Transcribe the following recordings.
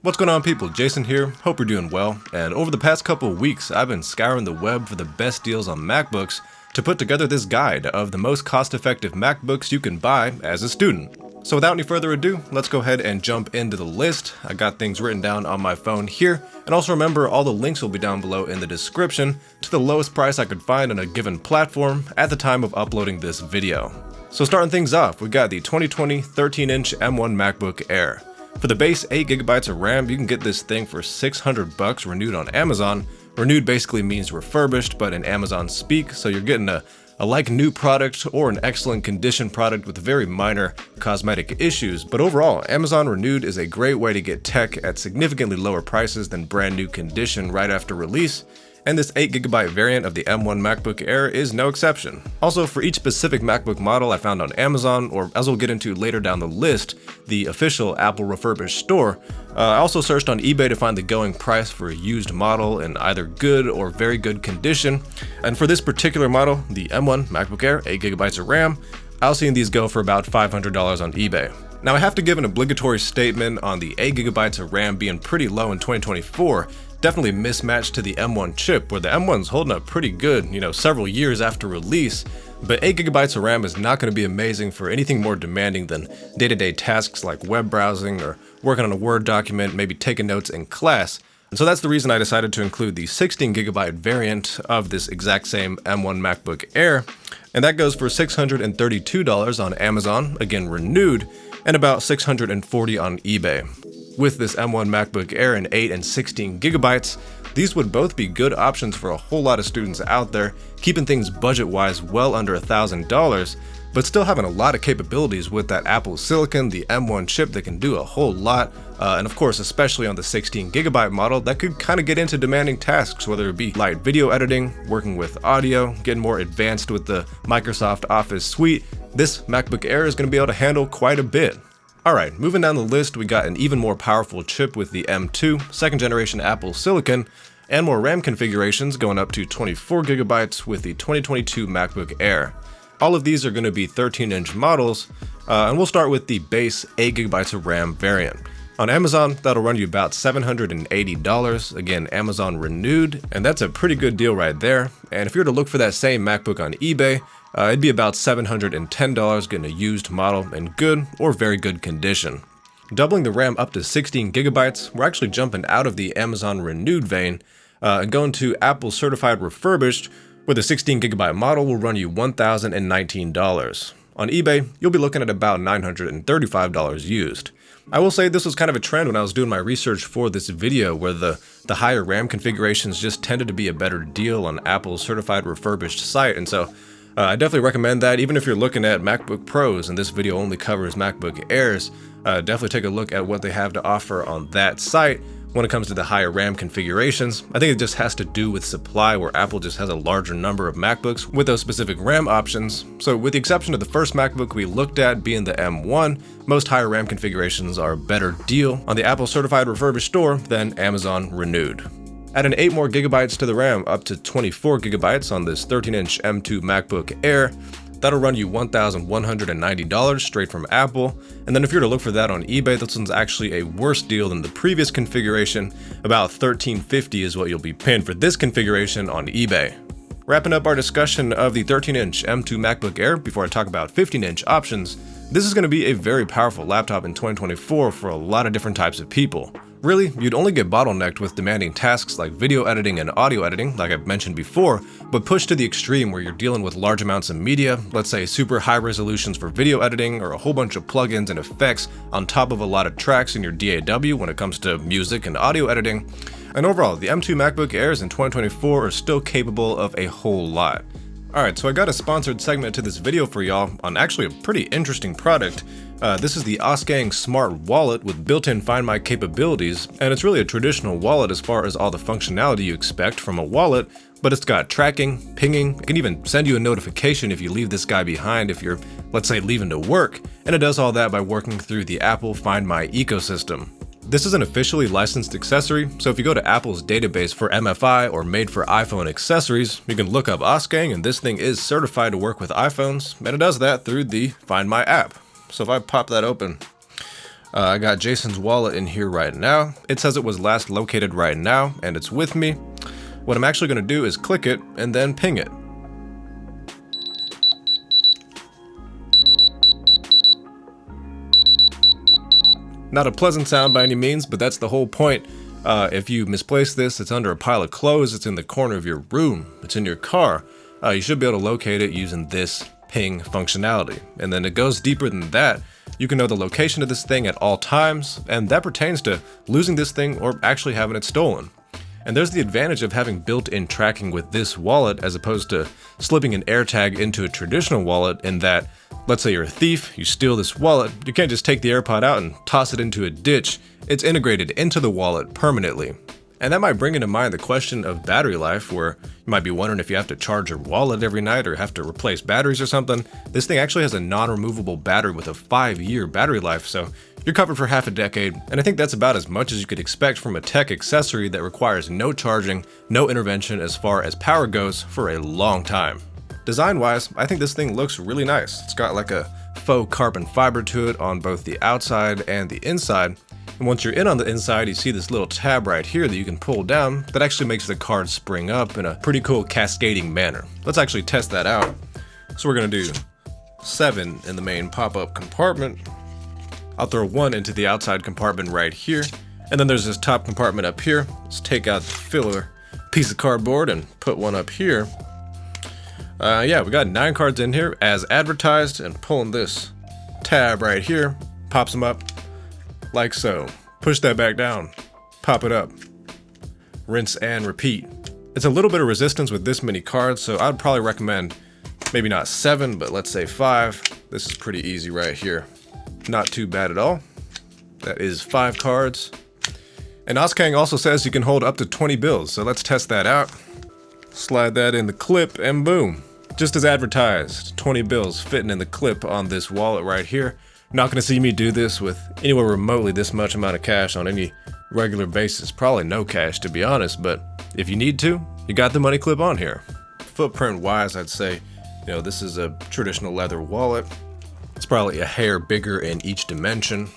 What's going on, people? Jason here. Hope you're doing well. And over the past couple of weeks, I've been scouring the web for the best deals on MacBooks to put together this guide of the most cost-effective MacBooks you can buy as a student. So without any further ado, let's go ahead and jump into the list. I got things written down on my phone here. And also remember, all the links will be down below in the description to the lowest price I could find on a given platform at the time of uploading this video. So starting things off, we got the 2020 13-inch M1 MacBook Air. For the base 8GB of RAM, you can get this thing for $600 renewed on Amazon. Renewed basically means refurbished, but in Amazon speak, so you're getting a like new product or an excellent condition product with very minor cosmetic issues. But overall, Amazon Renewed is a great way to get tech at significantly lower prices than brand new condition right after release. And this 8GB variant of the M1 MacBook Air is no exception. Also, for each specific MacBook model I found on Amazon, or as we'll get into later down the list, the official Apple refurbished store, I also searched on eBay to find the going price for a used model in either good or very good condition. And for this particular model, the M1 MacBook Air, 8GB of RAM, I was seeing these go for about $500 on eBay. Now I have to give an obligatory statement on the 8GB of RAM being pretty low in 2024, definitely mismatched to the M1 chip, where the M1's holding up pretty good, several years after release, but 8GB of RAM is not going to be amazing for anything more demanding than day-to-day tasks like web browsing or working on a Word document, maybe taking notes in class. And so that's the reason I decided to include the 16GB variant of this exact same M1 MacBook Air, and that goes for $632 on Amazon, again renewed, and about $640 on eBay. With this M1 MacBook Air in 8 and 16GB, these would both be good options for a whole lot of students out there, keeping things budget-wise well under $1,000, but still having a lot of capabilities with that Apple Silicon, the M1 chip that can do a whole lot, and of course, especially on the 16GB model, that could kind of get into demanding tasks, whether it be light video editing, working with audio, getting more advanced with the Microsoft Office suite. This MacBook Air is going to be able to handle quite a bit. Alright, moving down the list, we got an even more powerful chip with the M2, second generation Apple Silicon, and more RAM configurations going up to 24GB with the 2022 MacBook Air. All of these are going to be 13-inch models, and we'll start with the base 8GB of RAM variant. On Amazon, that'll run you about $780, again Amazon renewed, and that's a pretty good deal right there. And if you were to look for that same MacBook on eBay, it'd be about $710 getting a used model in good or very good condition. Doubling the RAM up to 16GB, we're actually jumping out of the Amazon renewed vein and going to Apple certified refurbished, where the 16GB model will run you $1,019. On eBay, you'll be looking at about $935 used. I will say this was kind of a trend when I was doing my research for this video, where the higher RAM configurations just tended to be a better deal on Apple's certified refurbished site, and so I definitely recommend that. Even if you're looking at MacBook Pros and this video only covers MacBook Airs, definitely take a look at what they have to offer on that site when it comes to the higher RAM configurations. I think it just has to do with supply, where Apple just has a larger number of MacBooks with those specific RAM options. So with the exception of the first MacBook we looked at being the M1, most higher RAM configurations are a better deal on the Apple certified refurbished store than Amazon renewed. Adding 8 more gigabytes to the RAM up to 24GB on this 13-inch M2 MacBook Air. That'll run you $1,190 straight from Apple. And then if you're to look for that on eBay, this one's actually a worse deal than the previous configuration. About $1,350 is what you'll be paying for this configuration on eBay. Wrapping up our discussion of the 13-inch M2 MacBook Air before I talk about 15-inch options, this is going to be a very powerful laptop in 2024 for a lot of different types of people. Really, you'd only get bottlenecked with demanding tasks like video editing and audio editing, like I've mentioned before, but pushed to the extreme where you're dealing with large amounts of media, let's say super high resolutions for video editing, or a whole bunch of plugins and effects on top of a lot of tracks in your DAW when it comes to music and audio editing. And overall, the M2 MacBook Airs in 2024 are still capable of a whole lot. Alright, so I got a sponsored segment to this video for y'all on actually a pretty interesting product. This is the Auskang Smart Wallet with built-in Find My capabilities, and it's really a traditional wallet as far as all the functionality you expect from a wallet, but it's got tracking, pinging, it can even send you a notification if you leave this guy behind if you're, let's say, leaving to work, and it does all that by working through the Apple Find My ecosystem. This is an officially licensed accessory, so if you go to Apple's database for MFI or made for iPhone accessories, you can look up Auskang, and this thing is certified to work with iPhones, and it does that through the Find My app. So if I pop that open, I got Jason's wallet in here right now. It says it was last located right now, and it's with me. What I'm actually going to do is click it and then ping it. Not a pleasant sound by any means, but that's the whole point. If you misplace this, it's under a pile of clothes, it's in the corner of your room, it's in your car. You should be able to locate it using this ping functionality. And then it goes deeper than that. You can know the location of this thing at all times, and that pertains to losing this thing or actually having it stolen. And there's the advantage of having built-in tracking with this wallet as opposed to slipping an AirTag into a traditional wallet, in that, let's say you're a thief, you steal this wallet, you can't just take the AirPod out and toss it into a ditch. It's integrated into the wallet permanently. And that might bring into mind the question of battery life, where you might be wondering if you have to charge your wallet every night or have to replace batteries or something. This thing actually has a non-removable battery with a 5-year battery life, so you're covered for half a decade, and I think that's about as much as you could expect from a tech accessory that requires no charging, no intervention as far as power goes for a long time. Design-wise, I think this thing looks really nice. It's got like a faux carbon fiber to it on both the outside and the inside. And once you're in on the inside, you see this little tab right here that you can pull down that actually makes the card spring up in a pretty cool cascading manner. Let's actually test that out. So we're gonna do 7 in the main pop-up compartment. I'll throw 1 into the outside compartment right here. And then there's this top compartment up here. Let's take out the filler piece of cardboard and put 1 up here. Yeah, we got 9 cards in here as advertised, and pulling this tab right here, pops them up like so. Push that back down, pop it up, rinse and repeat. It's a little bit of resistance with this many cards, so I'd probably recommend maybe not 7, but let's say 5. This is pretty easy right here. Not too bad at all. That is 5 cards. And Auskang also says you can hold up to 20 bills, so let's test that out. Slide that in the clip and boom. Just as advertised, 20 bills fitting in the clip on this wallet right here. Not gonna see me do this with anywhere remotely this much amount of cash on any regular basis. Probably no cash, to be honest, but if you need to, you got the money clip on here. Footprint wise, I'd say, this is a traditional leather wallet. It's probably a hair bigger in each dimension.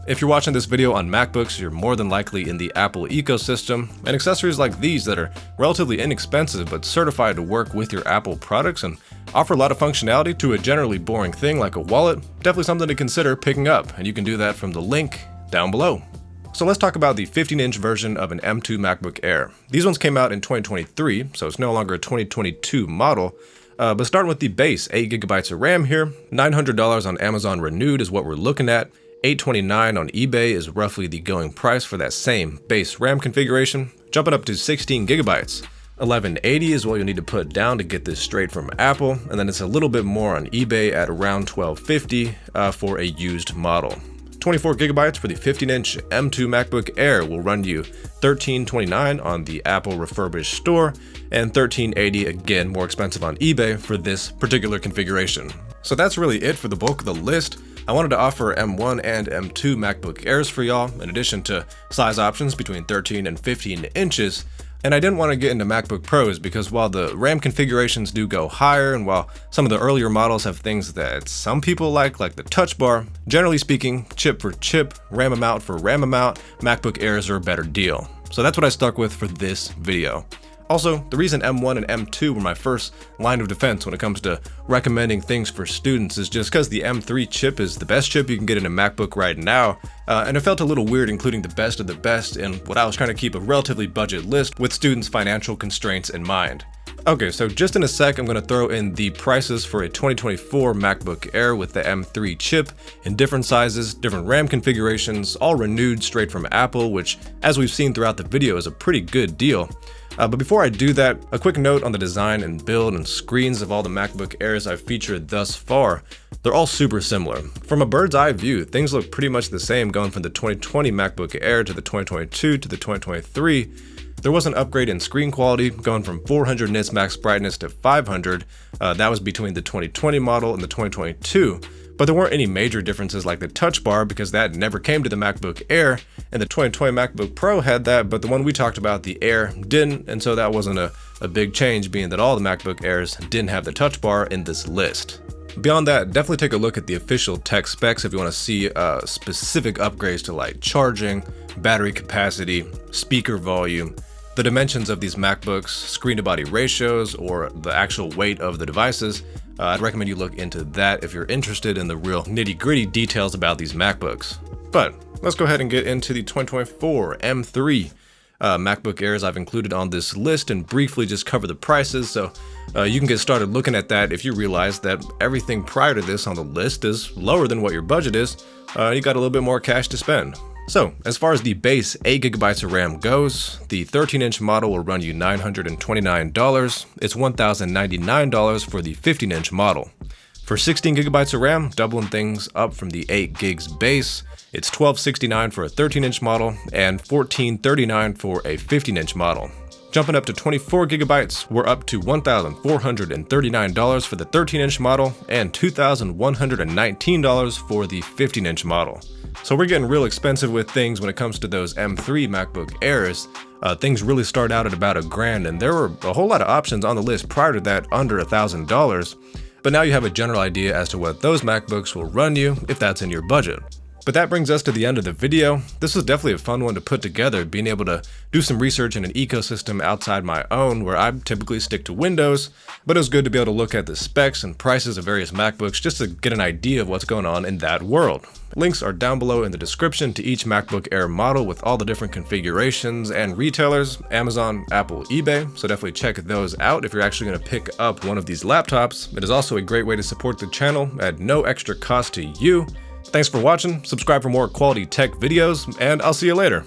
If you're watching this video on MacBooks, you're more than likely in the Apple ecosystem, and accessories like these that are relatively inexpensive but certified to work with your Apple products and offer a lot of functionality to a generally boring thing like a wallet, definitely something to consider picking up, and you can do that from the link down below. So let's talk about the 15-inch version of an M2 MacBook Air. These ones came out in 2023, so it's no longer a 2022 model. But starting with the base, 8GB of RAM here, $900 on Amazon Renewed is what we're looking at. $829 on eBay is roughly the going price for that same base RAM configuration, jumping up to 16GB. $1180 is what you'll need to put down to get this straight from Apple, and then it's a little bit more on eBay at around $1250 for a used model. 24GB for the 15-inch M2 MacBook Air will run you $1329 on the Apple refurbished store, and $1380 again more expensive on eBay for this particular configuration. So that's really it for the bulk of the list. I wanted to offer M1 and M2 MacBook Airs for y'all, in addition to size options between 13 and 15 inches. And I didn't want to get into MacBook Pros because while the RAM configurations do go higher, and while some of the earlier models have things that some people like the touch bar, generally speaking, chip for chip, RAM amount for RAM amount, MacBook Airs are a better deal. So that's what I stuck with for this video. Also, the reason M1 and M2 were my first line of defense when it comes to recommending things for students is just because the M3 chip is the best chip you can get in a MacBook right now, and it felt a little weird including the best of the best in what I was trying to keep a relatively budget list with students' financial constraints in mind. Okay, so just in a sec, I'm going to throw in the prices for a 2024 MacBook Air with the M3 chip in different sizes, different RAM configurations, all renewed straight from Apple, which, as we've seen throughout the video, is a pretty good deal. But before I do that, a quick note on the design and build and screens of all the MacBook Airs I've featured thus far. They're all super similar. From a bird's eye view, things look pretty much the same going from the 2020 MacBook Air to the 2022 to the 2023. There was an upgrade in screen quality, going from 400 nits max brightness to 500. That was between the 2020 model and the 2022. But there weren't any major differences like the touch bar because that never came to the MacBook Air, and the 2020 MacBook Pro had that, but the one we talked about, the Air, didn't, and so that wasn't a big change, being that all the MacBook Airs didn't have the touch bar in this list. Beyond that, definitely take a look at the official tech specs if you want to see specific upgrades to like charging, battery capacity, speaker volume, the dimensions of these MacBooks, screen-to-body ratios, or the actual weight of the devices. I'd recommend you look into that if you're interested in the real nitty-gritty details about these MacBooks. But let's go ahead and get into the 2024 M3 MacBook Airs I've included on this list and briefly just cover the prices, so you can get started looking at that if you realize that everything prior to this on the list is lower than what your budget is. You got a little bit more cash to spend. So, as far as the base 8GB of RAM goes, the 13-inch model will run you $929. It's $1,099 for the 15-inch model. For 16GB of RAM, doubling things up from the 8 gigs base, it's $1,269 for a 13-inch model and $1,439 for a 15-inch model. Jumping up to 24GB, we're up to $1,439 for the 13-inch model and $2,119 for the 15-inch model. So we're getting real expensive with things when it comes to those M3 MacBook Airs. Things really start out at about $1,000, and there were a whole lot of options on the list prior to that under $1,000. But now you have a general idea as to what those MacBooks will run you if that's in your budget. But that brings us to the end of the video. This was definitely a fun one to put together, being able to do some research in an ecosystem outside my own where I typically stick to Windows, but it was good to be able to look at the specs and prices of various MacBooks just to get an idea of what's going on in that world. Links are down below in the description to each MacBook Air model with all the different configurations and retailers, Amazon, Apple, eBay, so definitely check those out if you're actually going to pick up one of these laptops. It is also a great way to support the channel at no extra cost to you. Thanks for watching, subscribe for more quality tech videos, and I'll see you later.